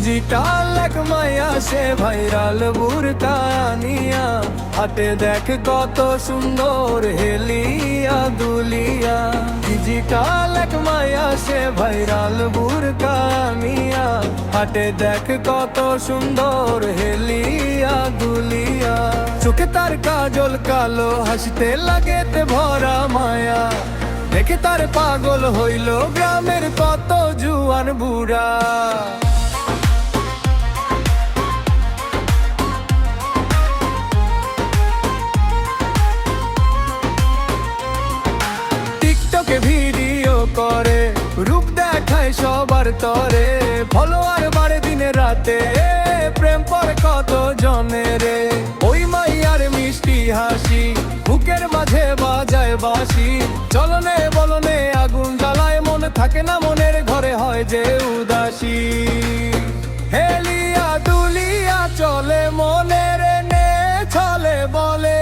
Digital এক মাইয়া সে viral burqa নিয়া, হাতে দেখ কত সুন্দর হেলিয়া দুলিয়া। ডিজিটাল এক মাইয়া সে ভাইরাল বুরকা নিয়া, হাতে দেখ কত সুন্দর হেলিয়া দুলিয়া। চোখে তার কাজল কালো, হাসতে লাগেতে ভরা মায়া, দেখে তার পাগল হইল গ্রামের কত জুয়ান বুড়া। টিকটকে ভিডিও করে, রূপ দেখায় সবার তরে, ফলোয়ার বাড়ে দিনে রাতে, প্রেম পরে কত জনের। ওই মাইয়ার মিষ্টি হাসি, বুকের মাঝে বাজায় বাঁশি, চলনে বলনে আগুন জ্বালায়, মন থাকে না মনের ঘরে হয় যে উদাসী। হেলিয়া দুলিয়া চলে মনের নে ছলে বলে,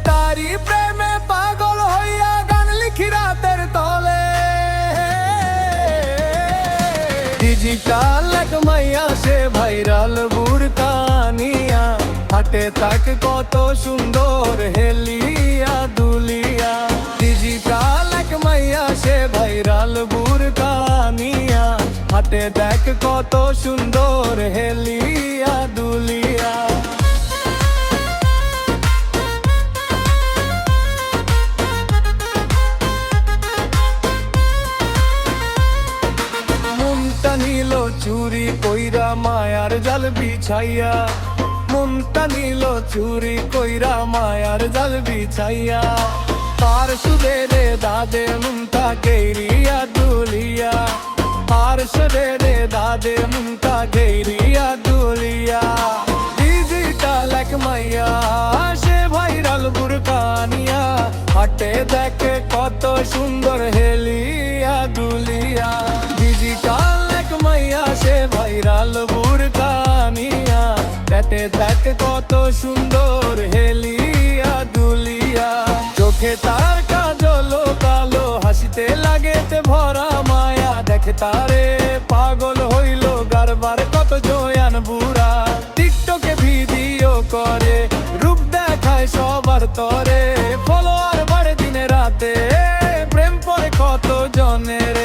তারি প্রেমে পাগল হইয়া গান লিখি রাতের তলে। ডিজিটাল এক মাইয়া সে ভাইরাল বুরকা নিয়া, হাটে তাক কত সুন্দর হেলিয়া দুলিয়া। ডিজিটাল এক মাইয়া সে ভাইরাল বুরকা নিয়া, হাটে দেখ কত সুন্দর হেলিয়া দুলিয়া। মনটা নিল চুরি কইরা মায়ার জাল বিছাইয়া, মনটা নিল চুরি কইরা মায়ার জাল বিছাইয়া। তার সুদে রে দাদে মনটা গেরিয়া দুলিয়া, তার সুদে রে দাদে মনটা গেরিয়া দুলিয়া। ডিজিটাল এক মাইয়া সে ভাইরাল বুরকা নিয়া, হাটে দেখে কত সুন্দর হেলিয়া দুলিয়া। ডিজিটাল এক মাইয়া সে ভাইরাল বুরকা নিয়া, হাটে দেখে কত সুন্দর হেলিয়া দুলিয়া। চোখে তার কাজল কালো, হাসিতে লাগেতে ভরা মায়া, দেখে তারে পাগল হইল গারবার কত জয়ান বুড়া। টিকটকে ভিডিও করে, রূপ দেখায় সবার তরে, ফলোয়ার বাড়ে দিনে রাতে, প্রেম পরে কত জনের।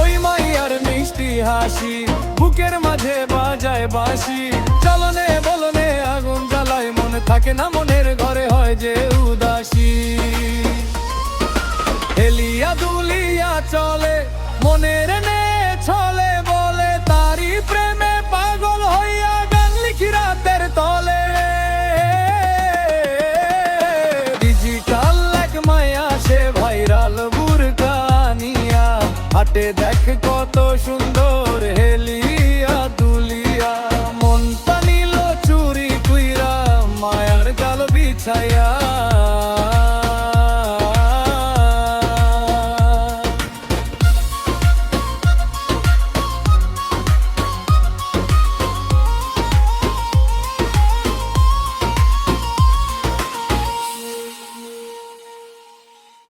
ওই মাইয়ার মিষ্টি হাসি, বুকের মাঝে বাজায় বাঁশি, চলনে বলনে আগুন জ্বালায়, মনে থাকে না মনের ঘরে হয় যে উদাসী। হেলিয়া দুলিয়া চলে মনের নে ছলে বলে, তারি প্রেমে পাগল হইয়া গান লিখি রাতের তলে। ডিজিটাল এক মাইয়া সে ভাইরাল বুরকা নিয়া, হাটে দেখ কত সুন্দর